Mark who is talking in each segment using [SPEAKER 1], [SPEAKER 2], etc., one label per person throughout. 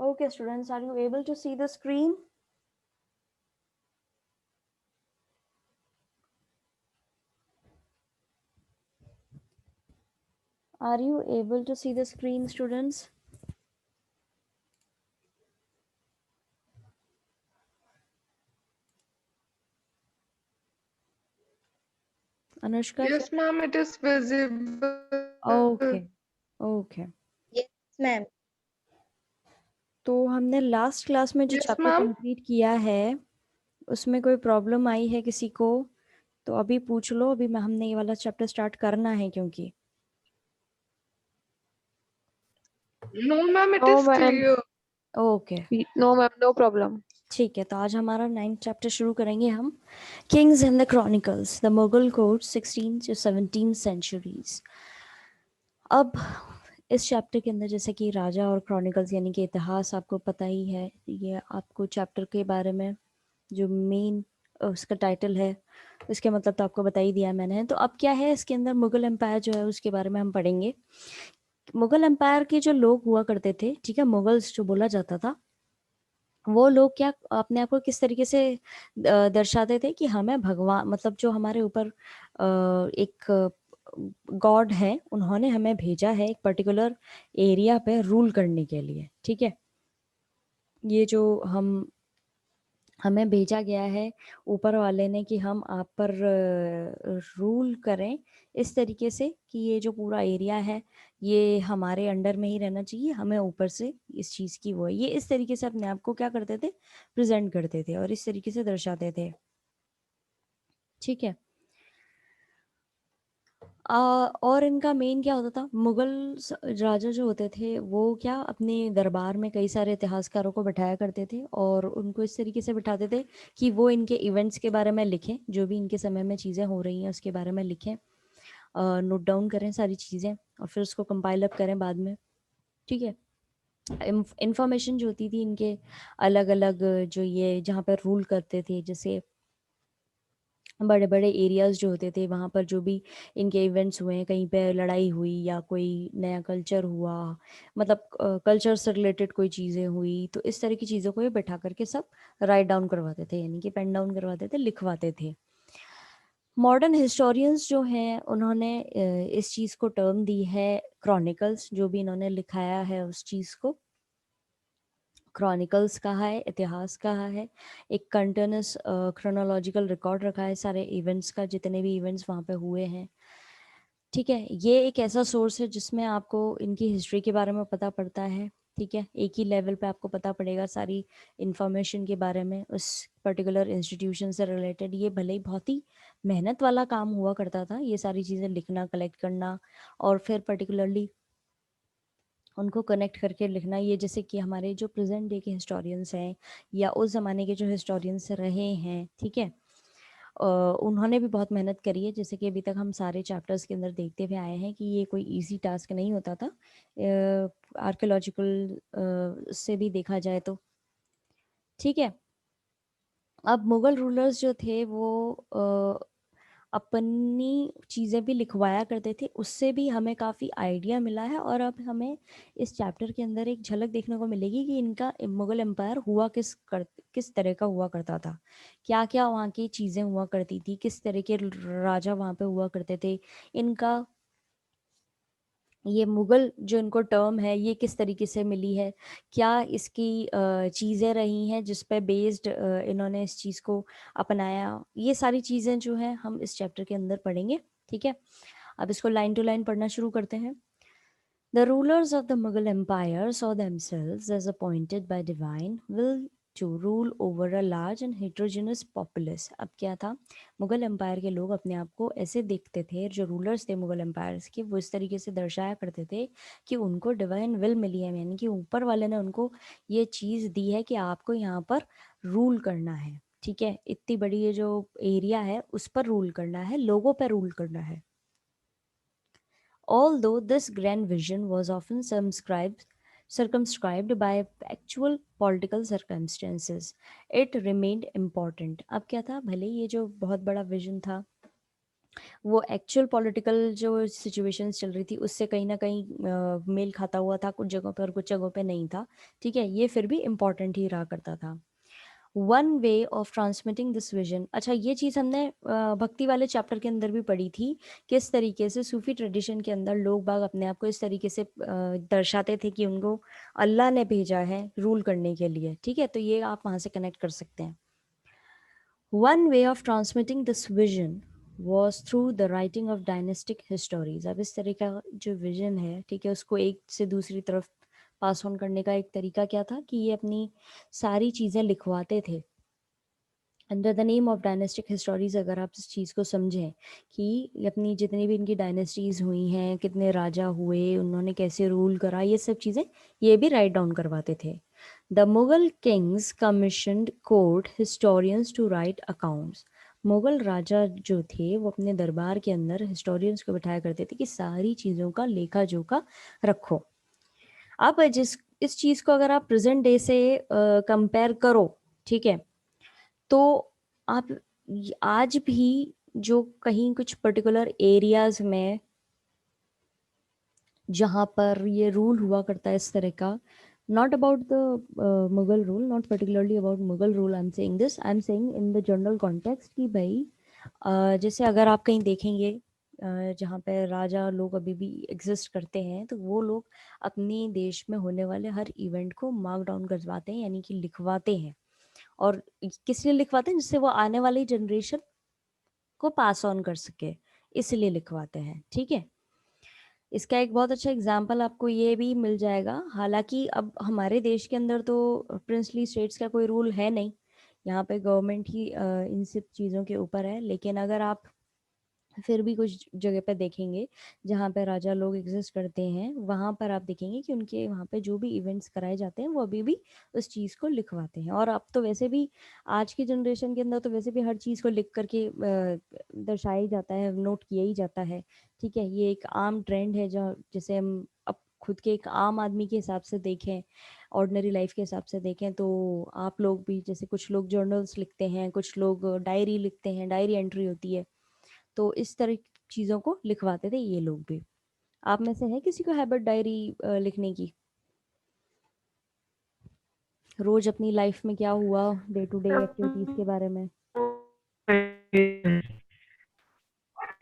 [SPEAKER 1] Okay, students, are you able to see the screen? Are you able to see the screen, students? Anushka?
[SPEAKER 2] Yes, ma'am, it is visible.
[SPEAKER 1] Okay, okay.
[SPEAKER 3] Yes, ma'am.
[SPEAKER 1] तो हमने last class में जो
[SPEAKER 2] Yes,
[SPEAKER 1] chapter
[SPEAKER 2] ma'am.
[SPEAKER 1] Complete किया है उसमें कोई problem आई है किसी को? तो अभी पूछ लो, अभी हमने ये वाला चैप्टर स्टार्ट करना है क्योंकि
[SPEAKER 2] No, ma'am, it
[SPEAKER 4] No,
[SPEAKER 2] is
[SPEAKER 4] ma'am.
[SPEAKER 2] clear.
[SPEAKER 1] Okay,
[SPEAKER 4] No, ma'am. No problem.
[SPEAKER 1] ठीक है। तो आज हमारा 9th चैप्टर शुरू करेंगे हम। Kings and the chronicles, the Mughal court 16 to 17 centuries. अब इस चैप्टर के अंदर जैसे कि राजा और क्रॉनिकल्स यानी कि इतिहास आपको पता ही है। ये आपको चैप्टर के बारे में जो मेन उसका टाइटल है उसके मतलब तो आपको बता ही दिया मैंने। तो अब क्या है इसके अंदर, मुगल एम्पायर जो है उसके बारे में हम पढ़ेंगे। मुगल एम्पायर के जो लोग हुआ करते थे, ठीक है, मुगल्स जो बोला जाता था, वो लोग क्या अपने आप को किस तरीके से दर्शाते थे कि हमें भगवान, मतलब जो हमारे ऊपर एक गॉड है, उन्होंने हमें भेजा है एक पर्टिकुलर एरिया पे रूल करने के लिए। ठीक है, ये जो हमें भेजा गया है ऊपर वाले ने कि हम आप पर रूल करें इस तरीके से कि ये जो पूरा एरिया है ये हमारे अंडर में ही रहना चाहिए, हमें ऊपर से इस चीज़ की वो है। ये इस तरीके से अपने आप को क्या करते थे, प्रेजेंट करते थे और इस तरीके से दर्शाते थे। ठीक है। और इनका मेन क्या होता था, मुगल राजा जो होते थे वो क्या अपने दरबार में कई सारे इतिहासकारों को बैठाया करते थे और उनको इस तरीके से बिठाते थे कि वो इनके इवेंट्स के बारे में लिखें, जो भी इनके समय में चीज़ें हो रही हैं उसके बारे में लिखें, नोट डाउन करें सारी चीज़ें और फिर उसको कंपाइल अप करें बाद में। ठीक है। इंफॉर्मेशन जो होती थी इनके अलग अलग जो ये जहाँ पर रूल करते थे, जैसे बड़े बड़े एरियाज़ जो होते थे वहाँ पर जो भी इनके इवेंट्स हुए हैं, कहीं पे लड़ाई हुई या कोई नया कल्चर हुआ, मतलब कल्चर से रिलेटेड कोई चीज़ें हुई, तो इस तरह की चीज़ों को ये बैठा करके सब राइट डाउन करवाते थे, यानी कि पेन डाउन करवाते थे, लिखवाते थे। मॉडर्न हिस्टोरियंस जो हैं उन्होंने इस चीज़ को टर्म दी है क्रॉनिकल्स, जो भी इन्होंने लिखाया है उस चीज़ को क्रॉनिकल्स कहा है, इतिहास कहा है। एक कंटिन्यूस क्रोनोलॉजिकल रिकॉर्ड रखा है सारे इवेंट्स का, जितने भी इवेंट्स वहाँ पे हुए हैं। ठीक है, ये एक ऐसा सोर्स है जिसमें आपको इनकी हिस्ट्री के बारे में पता पड़ता है। ठीक है, एक ही लेवल पे आपको पता पड़ेगा सारी इंफॉर्मेशन के बारे में उस पर्टिकुलर इंस्टीट्यूशन से रिलेटेड। ये भले ही बहुत ही मेहनत वाला काम हुआ करता था, ये सारी चीज़ें लिखना, कलेक्ट करना और फिर पर्टिकुलरली उनको कनेक्ट करके लिखना। ये जैसे कि हमारे जो प्रेजेंट डे के हिस्टोरियंस हैं या उस ज़माने के जो हिस्टोरियंस रहे हैं, ठीक है, उन्होंने भी बहुत मेहनत करी है। जैसे कि अभी तक हम सारे चैप्टर्स के अंदर देखते हुए आए हैं कि ये कोई इजी टास्क नहीं होता था आर्कियोलॉजिकल से भी देखा जाए तो। ठीक है, अब मुग़ल रूलर्स जो थे वो अपनी चीज़ें भी लिखवाया करते थे, उससे भी हमें काफ़ी आइडिया मिला है और अब हमें इस चैप्टर के अंदर एक झलक देखने को मिलेगी कि इनका मुग़ल एम्पायर हुआ किस तरह का हुआ करता था, क्या-क्या वहाँ की चीज़ें हुआ करती थी, किस तरह के राजा वहाँ पे हुआ करते थे, इनका ये मुग़ल जो इनको टर्म है ये किस तरीके से मिली है, क्या इसकी चीज़ें रही हैं जिस पे बेस्ड इन्होंने इस चीज़ को अपनाया, ये सारी चीज़ें जो हैं हम इस चैप्टर के अंदर पढ़ेंगे। ठीक है, अब इसको लाइन टू लाइन पढ़ना शुरू करते हैं। The rulers of the Mughal Empire saw themselves as appointed by divine will to rule over a large and heterogeneous populace। अब क्या था, मुगल एम्पायर के लोग अपने आप को ऐसे देखते थे, जो रूलर्स थे मुगल एम्पायर्स के, वो इस तरीके से दर्शाया करते थे कि उनको डिवाइन विल मिली है, यानी कि ऊपर वाले ने उनको ये चीज़ दी है कि आपको यहाँ पर रूल करना है। ठीक है, इतनी बड़ी ये जो एरिया है उस पर रूल करना है, लोगों पर रूल करना है। Although this grand vision was often circumscribed by actual political circumstances, it remained important। अब क्या था, भले ये जो बहुत बड़ा विजन था वो एक्चुअल पॉलिटिकल जो सिचुएशंस चल रही थी उससे कहीं ना कहीं मेल खाता हुआ था, कुछ जगहों पे और कुछ जगहों पे नहीं था। ठीक है, ये फिर भी इम्पोर्टेंट ही रहा करता था। One way of transmitting this vision, अच्छा ये चीज़ हमने भक्ति वाले चैप्टर के अंदर भी पढ़ी थी, किस तरीके से सूफी ट्रेडिशन के अंदर लोग बाग अपने आप को इस तरीके से दर्शाते थे कि उनको अल्लाह ने भेजा है रूल करने के लिए। ठीक है, तो ये आप वहाँ से कनेक्ट कर सकते हैं। One way of transmitting this vision was through the writing of dynastic histories. अब इस तरह का जो विजन है, ठीक है, उसको एक से दूसरी तरफ पास ऑन करने का एक तरीका क्या था कि ये अपनी सारी चीज़ें लिखवाते थे under the name of dynastic histories. अगर आप इस चीज़ को समझें कि अपनी जितनी भी इनकी डायनेस्टीज हुई हैं, कितने राजा हुए, उन्होंने कैसे रूल करा, ये सब चीज़ें ये भी राइट डाउन करवाते थे। The Mughal kings commissioned court historians to write accounts. Mughal राजा जो थे वो अपने दरबार के अंदर हिस्टोरियंस को बिठाया करते थे कि सारी चीज़ों का लेखा जोखा रखो। अब जिस इस चीज़ को अगर आप प्रेजेंट डे से कंपेयर करो, ठीक है, तो आप आज भी जो कहीं कुछ पर्टिकुलर एरियाज में जहाँ पर ये रूल हुआ करता है इस तरह का, not about the Mughal rule, not particularly about Mughal rule, I am saying this, I am saying in the general context कि भाई जैसे अगर आप कहीं देखेंगे जहाँ पे राजा लोग अभी भी एग्जिस्ट करते हैं, तो वो लोग अपने देश में होने वाले हर इवेंट को मार्क डाउन करवाते हैं, यानी कि लिखवाते हैं। और किस लिए लिखवाते हैं? जिससे वो आने वाली जनरेशन को पास ऑन कर सके, इसलिए लिखवाते हैं। ठीक है, इसका एक बहुत अच्छा एग्जाम्पल आपको ये भी मिल जाएगा। हालांकि अब हमारे देश के अंदर तो प्रिंसली स्टेट्स का कोई रूल है नहीं, यहाँ पे गवर्नमेंट ही इन सब चीज़ों के ऊपर है। लेकिन अगर आप फिर भी कुछ जगह पे देखेंगे जहाँ पे राजा लोग एग्जिस्ट करते हैं, वहाँ पर आप देखेंगे कि उनके वहाँ पे जो भी इवेंट्स कराए जाते हैं वो अभी भी उस चीज़ को लिखवाते हैं। और अब तो वैसे भी आज की जनरेशन के अंदर तो वैसे भी हर चीज़ को लिख करके दर्शाया ही जाता है, नोट किया ही जाता है। ठीक है, ये एक आम ट्रेंड है जो जैसे हम अब खुद के एक आम आदमी के हिसाब से देखें, ऑर्डिनरी लाइफ के हिसाब से देखें, तो आप लोग भी जैसे कुछ लोग जर्नल्स लिखते हैं, कुछ लोग डायरी लिखते हैं, डायरी एंट्री होती है, तो इस तरह की चीज़ों को लिखवाते थे ये लोग भी। आप में से है किसी को हैबिट डायरी लिखने की? रोज अपनी लाइफ में क्या हुआ, डे टू डे एक्टिविटीज के बारे में?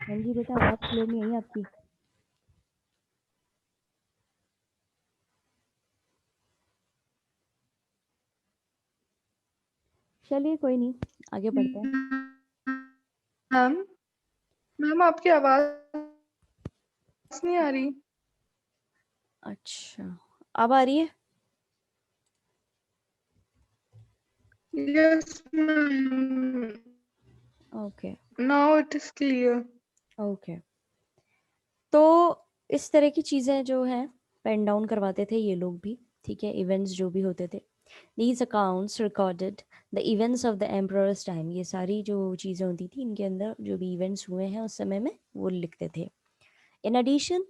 [SPEAKER 1] हाँ जी बेटा, आवाज़ क्लियर नहीं आई आपकी। चलिए कोई नहीं, आगे बढ़ते हैं।
[SPEAKER 2] मैम मैम आपकी आवाज नहीं आ रही।
[SPEAKER 1] अच्छा, अब आ रही है?
[SPEAKER 2] Yes ma'am,
[SPEAKER 1] okay
[SPEAKER 2] now it is clear.
[SPEAKER 1] Okay. तो इस तरह की चीज़ें जो हैं पेन डाउन करवाते थे ये लोग भी। ठीक है, इवेंट्स जो भी होते थे, these accounts recorded the events of the emperors time. ये सारी जो चीज़ें होती थी इनके अंदर जो भी इवेंट्स हुए हैं उस समय में वो लिखते थे। In addition,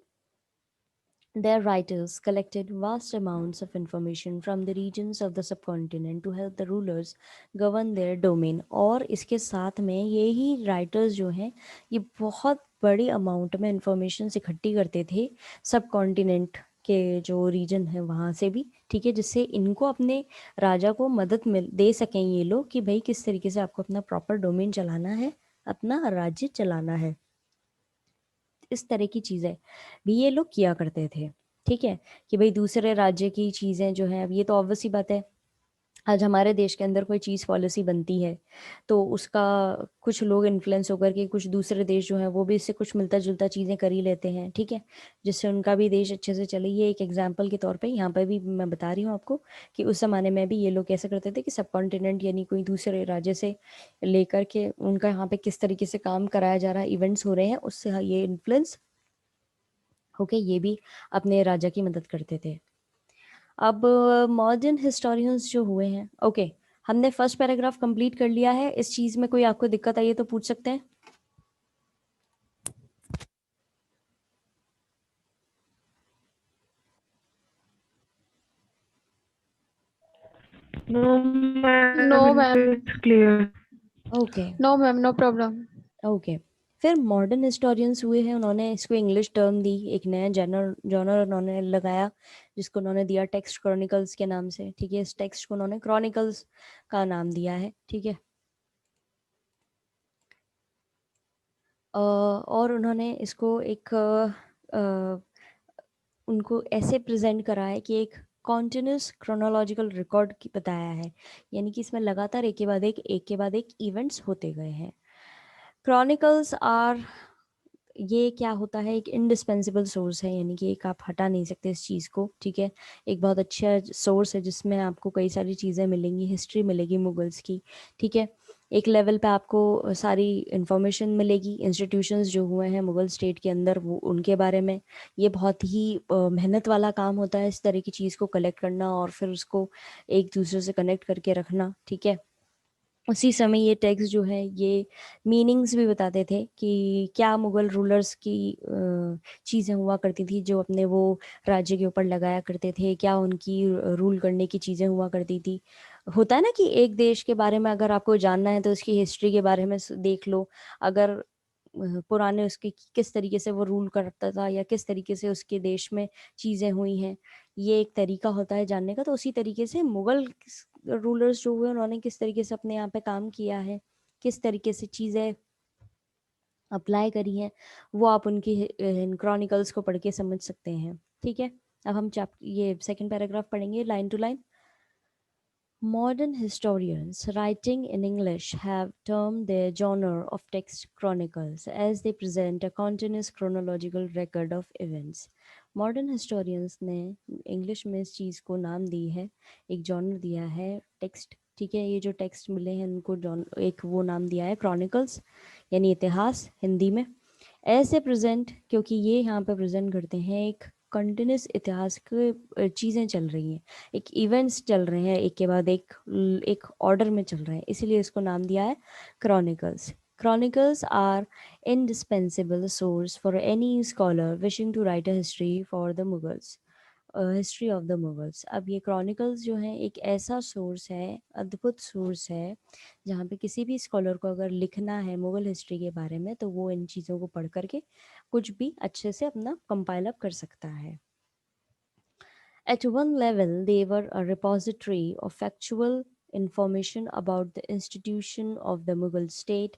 [SPEAKER 1] their writers collected vast amounts of information from the regions of the subcontinent to help the rulers govern their domain। और इसके साथ में यही राइटर्स जो हैं ये बहुत बड़ी अमाउंट में इंफॉर्मेशन इकट्ठी करते थे सब कॉन्टिनेंट के जो रीजन है वहाँ से भी। ठीक है, जिससे इनको अपने राजा को मदद मिल दे सकें ये लोग कि भाई किस तरीके से आपको अपना प्रॉपर डोमेन चलाना है, अपना राज्य चलाना है। इस तरह की चीज़ें भी ये लोग किया करते थे। ठीक है, कि भाई दूसरे राज्य की चीज़ें जो हैं, अब ये तो ऑब्वियस सी बात है, आज हमारे देश के अंदर कोई चीज़ पॉलिसी बनती है तो उसका कुछ लोग इन्फ्लुएंस होकर के कुछ दूसरे देश जो हैं वो भी इससे कुछ मिलता जुलता चीज़ें कर ही लेते हैं। ठीक है, जिससे उनका भी देश अच्छे से चले। ये एक एग्जाम्पल के तौर पे यहाँ पर भी मैं बता रही हूँ आपको कि उस ज़माने में भी ये लोग कैसे करते थे कि सब कॉन्टिनेंट यानी कोई दूसरे राज्य से लेकर के उनका यहाँ पे किस तरीके से काम कराया जा रहा है, इवेंट्स हो रहे हैं, उससे ये इन्फ्लुएंस ओके ये भी अपने राजा की मदद करते थे। अब मॉडर्न हिस्टोरियंस जो हुए हैं, ओके हमने फर्स्ट पैराग्राफ कंप्लीट कर लिया है। इस चीज़ में कोई आपको दिक्कत आई है तो पूछ सकते हैं।
[SPEAKER 3] No, ma'am,
[SPEAKER 2] no ma'am,
[SPEAKER 3] it's clear.
[SPEAKER 1] Okay
[SPEAKER 2] no ma'am, no problem.
[SPEAKER 1] Okay फिर मॉडर्न हिस्टोरियंस हुए हैं, उन्होंने इसको इंग्लिश टर्म दी, एक नया जॉनर जॉनर उन्होंने लगाया जिसको उन्होंने दिया टेक्स्ट क्रॉनिकल्स के नाम से। ठीक है, इस टेक्स्ट को उन्होंने क्रॉनिकल्स का नाम दिया है। ठीक है, और उन्होंने इसको एक उनको ऐसे प्रेजेंट करा है कि एक कॉन्टिन्यूस क्रोनोलॉजिकल रिकॉर्ड की बताया है, यानी कि इसमें लगातार एक के बाद एक इवेंट्स होते गए हैं। क्रॉनिकल्स आर, ये क्या होता है, एक इंडिस्पेंसिबल सोर्स है, यानी कि एक आप हटा नहीं सकते इस चीज़ को। ठीक है, एक बहुत अच्छा सोर्स है जिसमें आपको कई सारी चीज़ें मिलेंगी, हिस्ट्री मिलेगी मुगल्स की। ठीक है, एक लेवल पे आपको सारी इंफॉर्मेशन मिलेगी, इंस्टीट्यूशंस जो हुए हैं मुगल स्टेट के अंदर वो उनके बारे में। ये बहुत ही मेहनत वाला काम होता है इस तरह की चीज़ को कलेक्ट करना और फिर उसको एक दूसरे से कनेक्ट करके रखना। ठीक है, उसी समय ये टेक्स्ट जो है ये मीनिंग्स भी बताते थे कि क्या मुगल रूलर्स की चीज़ें हुआ करती थी जो अपने वो राज्य के ऊपर लगाया करते थे, क्या उनकी रूल करने की चीज़ें हुआ करती थी। होता है ना कि एक देश के बारे में अगर आपको जानना है तो उसकी हिस्ट्री के बारे में देख लो। अगर पुराने उसके किस तरीके से वो रूल करता था या किस तरीके से उसके देश में चीज़ें हुई हैं, ये एक तरीका होता है जानने का। तो उसी तरीके से मुगल रूलर्स जो हुए उन्होंने किस तरीके से अपने यहाँ पे काम किया है, किस तरीके से चीज़ें अप्लाई करी हैं, वो आप उनकी इन क्रॉनिकल्स को पढ़ के समझ सकते हैं। ठीक है, अब हम ये सेकंड पैराग्राफ पढ़ेंगे line to line. Modern historians writing in English have termed their genre of text chronicles as they present a continuous chronological record of events. Modern historians ने इंग्लिश में इस चीज़ को नाम दी है, एक जॉनर दिया है टेक्स्ट। ठीक है, ये जो टेक्स्ट मिले हैं उनको जॉन एक वो नाम दिया है क्रॉनिकल्स, यानी इतिहास हिंदी में। ऐसे प्रेजेंट, क्योंकि ये यहाँ पे प्रेजेंट करते हैं एक कंटिन्यूस इतिहास के चीज़ें चल रही हैं, एक इवेंट्स चल रहे हैं, एक के बाद एक ऑर्डर में चल रहे हैं, इसीलिए इसको नाम दिया है chronicles. Chronicles are indispensable source for any scholar wishing to write a history for the Mughals. History of the Mughals. अब ये क्रॉनिकल्स जो है एक ऐसा सोर्स है, अद्भुत सोर्स है, जहाँ पे किसी भी स्कॉलर को अगर लिखना है मुगल हिस्ट्री के बारे में तो वो इन चीज़ों को पढ़ करके कुछ भी अच्छे से अपना कंपाइल अप कर सकता है। At one level, they were a repository of factual information about the institution of the Mughal state,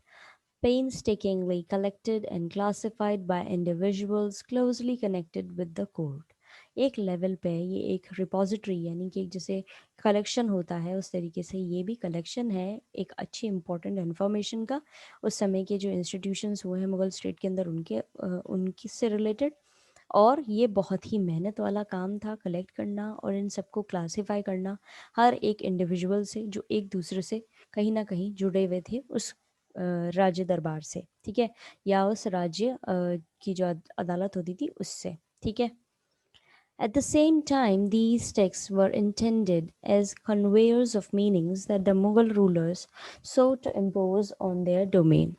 [SPEAKER 1] painstakingly collected and classified by individuals closely connected with the court. एक लेवल पे ये एक repository, यानी कि एक जैसे कलेक्शन होता है उस तरीके से ये भी कलेक्शन है एक अच्छी इंपॉर्टेंट इन्फॉर्मेशन का, उस समय के जो इंस्टीट्यूशंस हुए हैं मुगल स्टेट के अंदर उनकी से रिलेटेड। और ये बहुत ही मेहनत वाला काम था कलेक्ट करना और इन सबको क्लासिफाई करना, हर एक इंडिविजुअल से जो एक दूसरे से कहीं ना कहीं जुड़े हुए थे उस राज्य दरबार से। ठीक है, या उस राज्य की जो अदालत होती थी उससे। ठीक है, at the same time, these texts were intended as conveyors of meanings that the Mughal rulers sought to impose on their domain.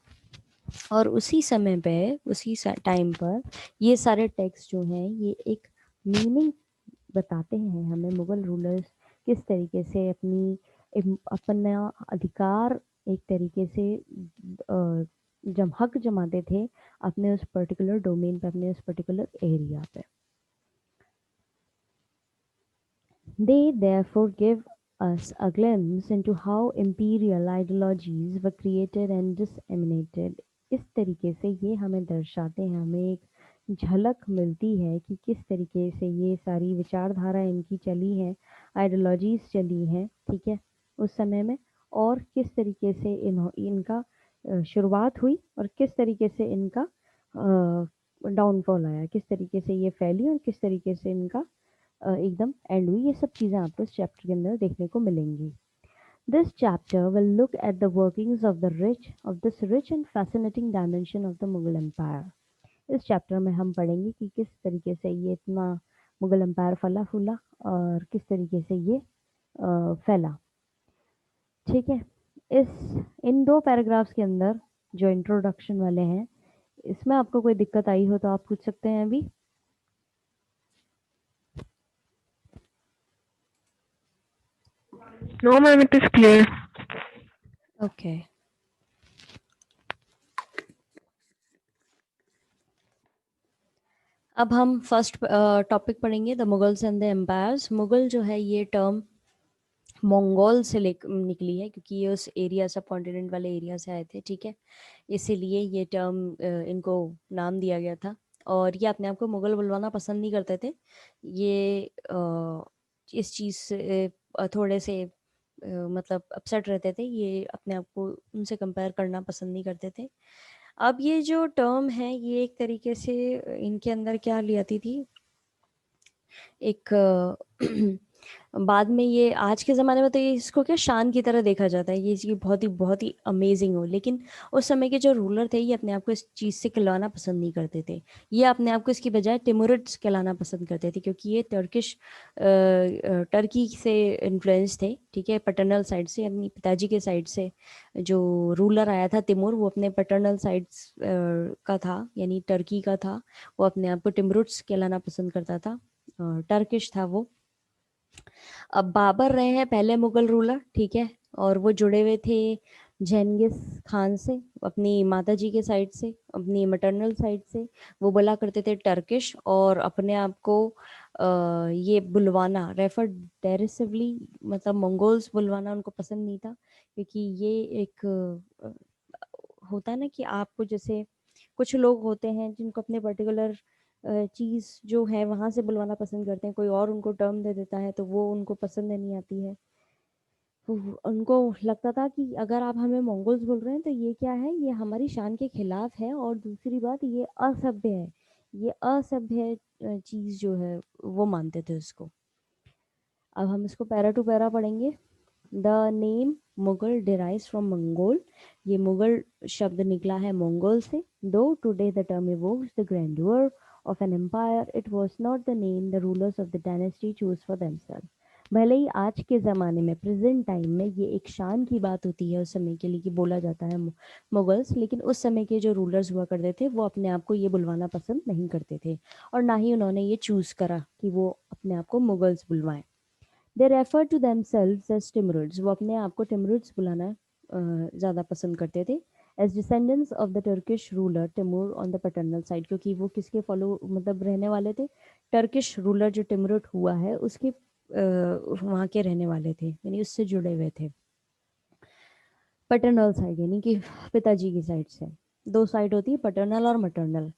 [SPEAKER 1] और उसी समय पे उसी टाइम पर ये सारे टेक्स्ट जो हैं ये एक मीनिंग बताते हैं हमें, मुगल रूलर्स किस तरीके से अपना अधिकार एक तरीके से जब हक जमाते थे अपने उस पर्टिकुलर डोमेन पे, अपने उस पर्टिकुलर एरिया पे। They therefore give us a glimpse into how imperial ideologies were created and disseminated. इस तरीके से ये हमें दर्शाते हैं, हमें एक झलक मिलती है कि किस तरीके से ये सारी विचारधारा इनकी चली है, आइडियोलॉजीज चली हैं। ठीक है, उस समय में, और किस तरीके से इनका शुरुआत हुई और किस तरीके से इनका डाउनफॉल आया, किस तरीके से ये फैली और किस तरीके से इनका एकदम एंड हुई। ये सब चीज़ें आपको इस चैप्टर के अंदर देखने को मिलेंगी। This chapter will look at the workings of this rich and fascinating dimension of the Mughal empire. इस चैप्टर में हम पढ़ेंगे कि किस तरीके से ये इतना मुगल एम्पायर फला फूला और किस तरीके से ये फैला। ठीक है, इन 2 पैराग्राफ्स के अंदर जो इंट्रोडक्शन वाले हैं, इसमें आपको कोई दिक्कत आई हो तो आप पूछ सकते हैं अभी।
[SPEAKER 2] No, ma'am, it is clear.
[SPEAKER 1] Okay, अब हम फर्स्ट टॉपिक पढ़ेंगे, the Mughals and the empires. Mughal जो है ये टर्म मंगोल से निकली है, क्योंकि ये उस एरिया, सब कॉन्टिनेंट वाले एरिया से आए थे, ठीक है। इसीलिए ये टर्म इनको नाम दिया गया था। और ये अपने आप को मुगल बुलवाना पसंद नहीं करते थे। ये इस चीज़ से थोड़े से मतलब अपसेट रहते थे। ये अपने आप को उनसे कंपेयर करना पसंद नहीं करते थे। अब ये जो टर्म है ये एक तरीके से इनके अंदर क्या ले आती थी, एक बाद में ये आज के ज़माने में तो ये इसको क्या शान की तरह देखा जाता है, ये चीज़ बहुत ही अमेजिंग हो। लेकिन उस समय के जो रूलर थे ये अपने आप को इस चीज़ से कहलाना पसंद नहीं करते थे। ये अपने आप को इसकी बजाय टिमुरिड्स कहलाना पसंद करते थे, क्योंकि ये टर्की से इन्फ्लुएंस थे, ठीक है, पैटर्नल साइड से, अपनी पिताजी के साइड से जो रूलर आया था तिमुर, वो अपने पैटर्नल साइड का था, यानी टर्की का था। वो अपने आप को टिमुरिड्स कहलाना पसंद करता था, टर्किश था वो। अब बाबर रहे हैं पहले मुगल रूलर, ठीक है, और वो जुड़े हुए थे जेंगिस खान से, अपनी माता जी के साइड से, अपनी मटर्नल साइड से। वो बोला करते थे टर्किश, और अपने आप को ये बुलवाना, रेफर डेरिसिवली, मतलब मंगोल्स बुलवाना उनको पसंद नहीं था। क्योंकि ये एक होता है ना कि आपको, जैसे कुछ लोग होते हैं जिनको अपने पर्टिकुलर चीज़ जो है वहाँ से बुलवाना पसंद करते हैं, कोई और उनको टर्म दे देता है तो वो उनको पसंद नहीं आती है। तो उनको लगता था कि अगर आप हमें मंगोल्स बोल रहे हैं तो ये क्या है, ये हमारी शान के खिलाफ है, और दूसरी बात ये असभ्य है, ये असभ्य चीज़ जो है वो मानते थे उसको। अब हम इसको पैरा टू पैरा पढ़ेंगे। The name Mughal derives from Mongol. ये मुगल शब्द निकला है मंगोल से। दो today the term evokes the grandeur of an empire, it was not the name the rulers of the dynasty chose for themselves. भले ही आज के ज़माने में, प्रेजेंट टाइम में, ये एक शान की बात होती है उस समय के लिए कि बोला जाता है मुगल्स, लेकिन उस समय के जो रूलर्स हुआ करते थे वो अपने आप को ये बुलवाना पसंद नहीं करते थे, और ना ही उन्होंने ये चूज़ करा कि वो अपने आप को मुगल्स बुलवाएं। They refer to themselves as Timurids. वो अपने आप को टिमरुड्स बुलाना ज़्यादा पसंद करते थे। As descendants of the Turkish ruler Timur on the paternal side, क्योंकि वो किसके फॉलो मतलब रहने वाले थे, टर्किश रूलर जो टिमरुड हुआ है उसके वहाँ के रहने वाले थे, यानी उससे जुड़े हुए थे। पैटर्नल साइड यानी कि पिताजी की साइड से। दो साइड होती है, पैटर्नल और maternal.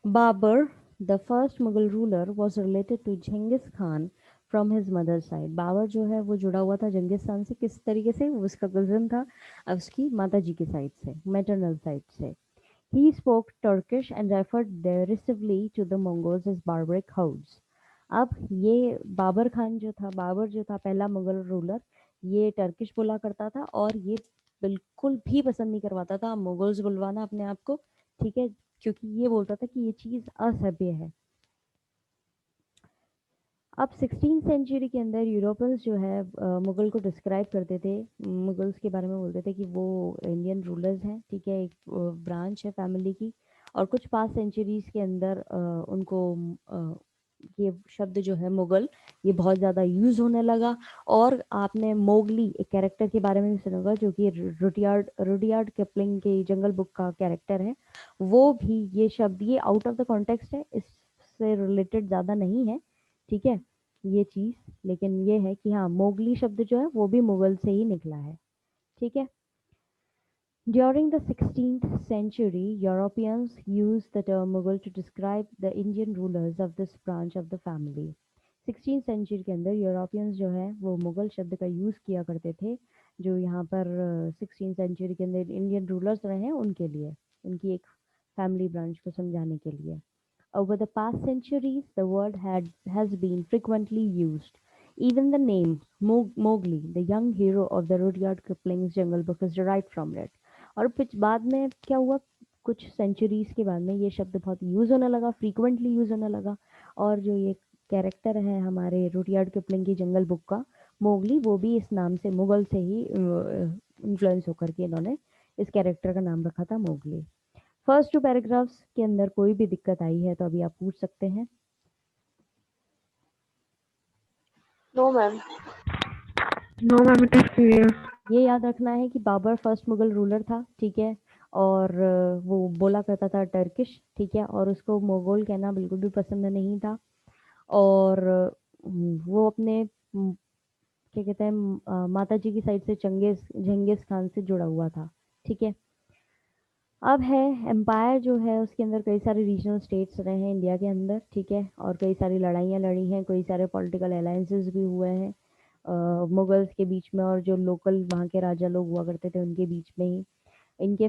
[SPEAKER 1] Babur, the first Mughal ruler, was related to Genghis Khan from his mother's side. Babur जो है वो जुड़ा हुआ था जंगिस खान से, किस तरीके से, वो उसका कजन था उसकी माता जी की साइड से, मैटरनल साइड से। He spoke Turkish and referred derisively to the Mongols as barbaric hordes. अब ये बाबर खान जो था, बाबर जो था पहला मुगल रूलर, ये टर्किश बोला करता था, और ये बिल्कुल भी पसंद नहीं करवाता था मुगल्स बुलवाना अपने आप को, ठीक है, क्योंकि ये बोलता था कि ये चीज़ असभ्य है। अब 16 सेंचुरी के अंदर यूरोपियंस जो है मुगल को डिस्क्राइब करते थे, मुगल्स के बारे में बोलते थे कि वो इंडियन रूलर्स हैं, ठीक है, एक ब्रांच है फैमिली की। और कुछ 5 सेंचुरीज के अंदर उनको ये शब्द जो है मुगल, ये बहुत ज़्यादा यूज़ होने लगा। और आपने मोगली एक कैरेक्टर के बारे में भी सुना होगा, जो कि रुडियार्ड किपलिंग के जंगल बुक का कैरेक्टर है। वो भी ये शब्द, ये आउट ऑफ द कॉन्टेक्स्ट है, इससे रिलेटेड ज़्यादा नहीं है, ठीक है, ये चीज़। लेकिन ये है कि हाँ, मोगली शब्द जो है वो भी मुगल से ही निकला है, ठीक है। During the 16th century, Europeans used the term Mughal to describe the Indian rulers of this branch of the family. 16th century के अंदर यूरोपियंस जो है वो मुगल शब्द का यूज़ किया करते थे, जो यहाँ पर 16th century के अंदर इंडियन रूलर्स रहे हैं उनके लिए, उनकी एक फैमिली ब्रांच को समझाने के लिए। Over the past centuries, the word has been frequently used. Even the name Mowgli, the young hero of the Rudyard Kipling's Jungle Book, is derived from it. और फिर बाद में क्या हुआ, कुछ सेंचुरीज के बाद में ये शब्द बहुत यूज़ होने लगा, फ्रीक्वेंटली यूज़ होने लगा। और जो ये कैरेक्टर है हमारे रुडयार्ड किपलिंग की जंगल बुक का, मोगली, वो भी इस नाम से, मुगल से ही इन्फ्लुएंस होकर के इन्होंने इस कैरेक्टर का नाम रखा था मोगली। फर्स्ट 2 पैराग्राफ्स के अंदर कोई भी दिक्कत आई है तो अभी आप पूछ सकते हैं।
[SPEAKER 2] No ma'am, no ma'am, it is clear.
[SPEAKER 1] ये याद रखना है कि बाबर फर्स्ट मुगल रूलर था, ठीक है, और वो बोला करता था टर्किश, ठीक है, और उसको मोगल कहना बिल्कुल भी पसंद नहीं था। और वो अपने क्या कहते हैं माता जी की साइड से चंगेज खान से जुड़ा हुआ था, ठीक है। अब है एम्पायर जो है उसके अंदर कई सारे रीजनल स्टेट्स रहे हैं इंडिया के अंदर, ठीक है, और कई सारी लड़ाइयाँ लड़ी हैं, कई सारे पॉलिटिकल अलायंसेस भी हुए हैं मुगल्स के बीच में और जो लोकल वहाँ के राजा लोग हुआ करते थे उनके बीच में ही। इनके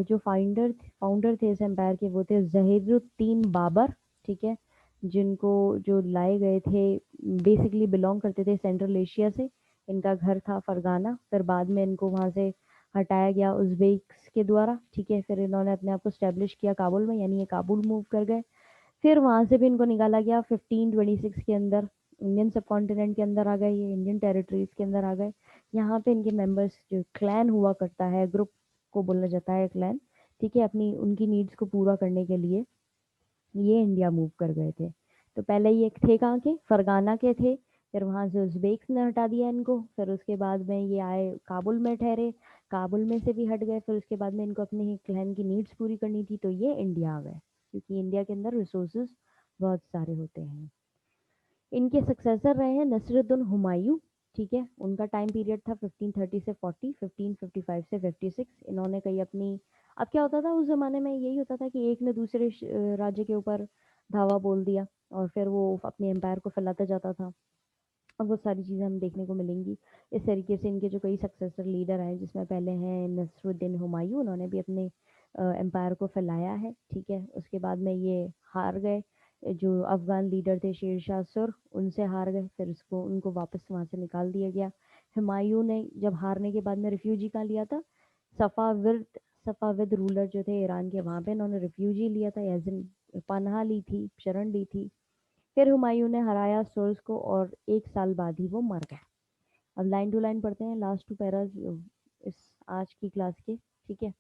[SPEAKER 1] जो फाउंडर थे इस एम्पायर के वो थे जहीरुद्दीन बाबर, ठीक है, जिनको जो लाए गए थे बेसिकली बिलोंग करते थे सेंट्रल एशिया से। इनका घर था फरगाना, फिर बाद में इनको वहाँ से हटाया गया उज़्बेक्स के द्वारा, ठीक है। फिर इन्होंने अपने आप को स्टैब्लिश किया काबुल में, यानी ये काबुल मूव कर गए। फिर वहाँ से भी इनको निकाला गया 1526 के अंदर, इंडियन सब कॉन्टिनेंट के अंदर आ गए, ये इंडियन टेरिटरीज के अंदर आ गए। यहाँ पे इनके मेंबर्स जो क्लैन हुआ करता है, ग्रुप को बोला जाता है क्लैन, ठीक है, अपनी उनकी नीड्स को पूरा करने के लिए ये इंडिया मूव कर गए थे। तो पहले ये थे कहाँ के, फरगाना के थे, फिर वहाँ से उज़्बेक्स ने हटा दिया इनको, फिर उसके बाद में ये आए काबुल में ठहरे, काबुल में से भी हट गए, फिर उसके बाद में इनको अपने ही क्लैन की नीड्स पूरी करनी थी तो ये इंडिया आ गए, क्योंकि इंडिया के अंदर रिसोर्सेज बहुत सारे होते हैं। इनके सक्सेसर रहे हैं नसरुद्दीन हुमायूं, ठीक है, उनका टाइम पीरियड था 1530 से 40, 1555 से 56। इन्होंने कई अपनी, अब क्या होता था उस ज़माने में, यही होता था कि एक ने दूसरे राज्य के ऊपर धावा बोल दिया और फिर वो अपने एम्पायर को फैलाता जाता था। अब वो सारी चीज़ें हम देखने को मिलेंगी। इस तरीके से इनके जो कई सक्सेसर लीडर आए, जिसमें पहले हैं नसरुद्दीन हुमायूं, उन्होंने भी अपने एम्पायर को फैलाया है, ठीक है। उसके बाद में ये हार गए, जो अफगान लीडर थे शेर शाह सुर, उनसे हार गए, फिर उसको उनको वापस वहाँ से निकाल दिया गया। हुमायूं ने जब हारने के बाद में रिफ्यूजी कहाँ लिया था, सफ़ाविद सफ़ाविद रूलर जो थे ईरान के, वहाँ पे इन्होंने रिफ्यूजी लिया था, एज इन पनाह ली थी, शरण ली थी। फिर हुमायूं ने हराया सुर्स को और 1 साल बाद ही वो मर गए। अब लाइन टू लाइन पढ़ते हैं लास्ट 2 पैराज इस आज की क्लास के, ठीक है।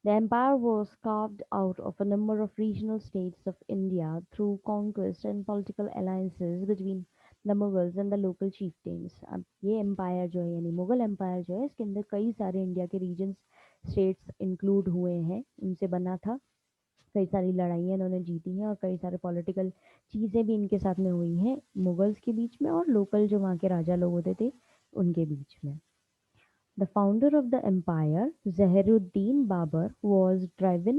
[SPEAKER 1] The empire was carved out of a number of regional states of India through conquest and political alliances between the Mughals and the local chieftains. अब ये एम्पायर जो है यानी मुगल एम्पायर जो है, इसके अंदर कई सारे इंडिया के रीजन्स स्टेट्स इंक्लूड हुए हैं, उनसे बना था। कई सारी लड़ाइयाँ इन्होंने जीती हैं और कई सारे पॉलिटिकल चीज़ें भी इनके साथ में हुई हैं मुगल्स के बीच में और लोकल जो वहाँ के राजा लोग होते थे उनके बीच में। The founder of the empire, Zahiruddin Babur, was driven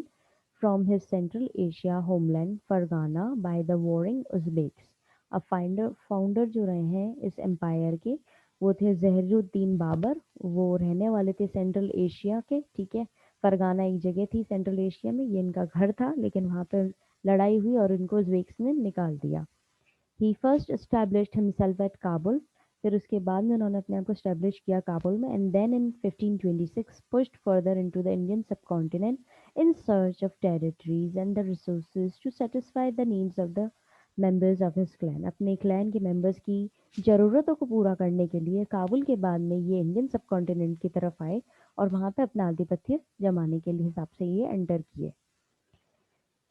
[SPEAKER 1] from his Central Asia homeland Fargana by the warring Uzbeks. अब फाउंडर जो रहे हैं इस एम्पायर के वो थे जहरुद्दीन बाबर, वो रहने वाले थे सेंट्रल एशिया के, ठीक है। फरगाना एक जगह थी सेंट्रल एशिया में, ये इनका घर था, लेकिन वहाँ पर लड़ाई हुई और इनको उज़्बेक्स ने निकाल दिया। He first established himself at Kabul, फिर उसके बाद में उन्होंने अपने आप को एस्टैब्लिश किया काबुल में, and then in 1526 pushed further into the Indian subcontinent in search of territories and the resources to satisfy the needs of the members of his clan. अपने क्लैन के मेंबर्स की ज़रूरतों को पूरा करने के लिए काबुल के बाद में ये इंडियन सबकॉन्टिनेंट की तरफ आए और वहाँ पे अपना आधिपत्य जमाने के लिए हिसाब से ये एंटर किए।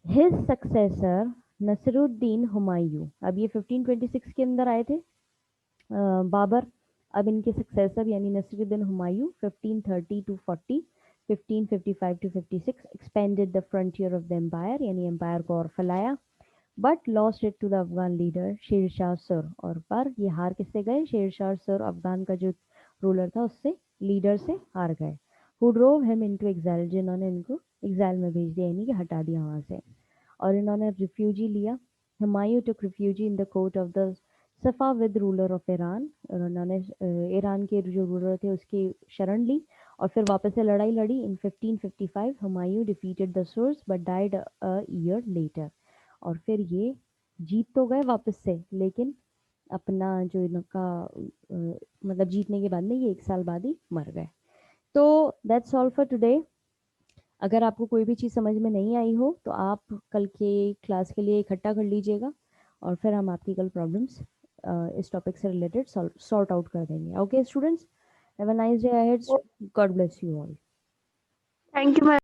[SPEAKER 1] हिज सक्सेसर नसरुद्दीन हुमायूं, अब ये 1526 के अंदर आए थे बाबर। अब इनके सक्सेसर यानी Nasiruddin Humayun 1530 to 40, 1555 to 56 expanded the frontier of the empire, यानी एम्पायर को और फैलाया, but lost it to the Afghan leader Sher Shah सुर। और पर ये हार किससे गए, शेर शाह सुर अफगान का जो रूलर था उससे, लीडर से हार गए। Who drove him into exile, जिन्होंने इनको एग्जाइल में भेज दिया, यानी कि हटा दिया वहाँ से, और इन्होंने रिफ्यूजी लिया। Humayun took refugee in the court of the Safavid ruler of Iran, और उन्होंने ईरान के जो रूलर थे उसकी शरण ली और फिर वापस से लड़ाई लड़ी। In 1555 Humayun defeated the Surs but died a year later, और फिर ये जीत तो गए वापस से, लेकिन अपना जो इनका मतलब जीतने के बाद में ये 1 साल बाद ही मर गए। तो दैट्स ऑल फॉर टुडे। अगर आपको कोई भी चीज़ समझ में नहीं आई हो तो आप कल के क्लास के लिए इकट्ठा कर लीजिएगा और फिर हम आपकी कल प्रॉब्लम्स इस टॉपिक से रिलेटेड सॉर्ट आउट कर देंगे। Okay students, have a nice day ahead, God bless you all.
[SPEAKER 2] Thank you, ma'am.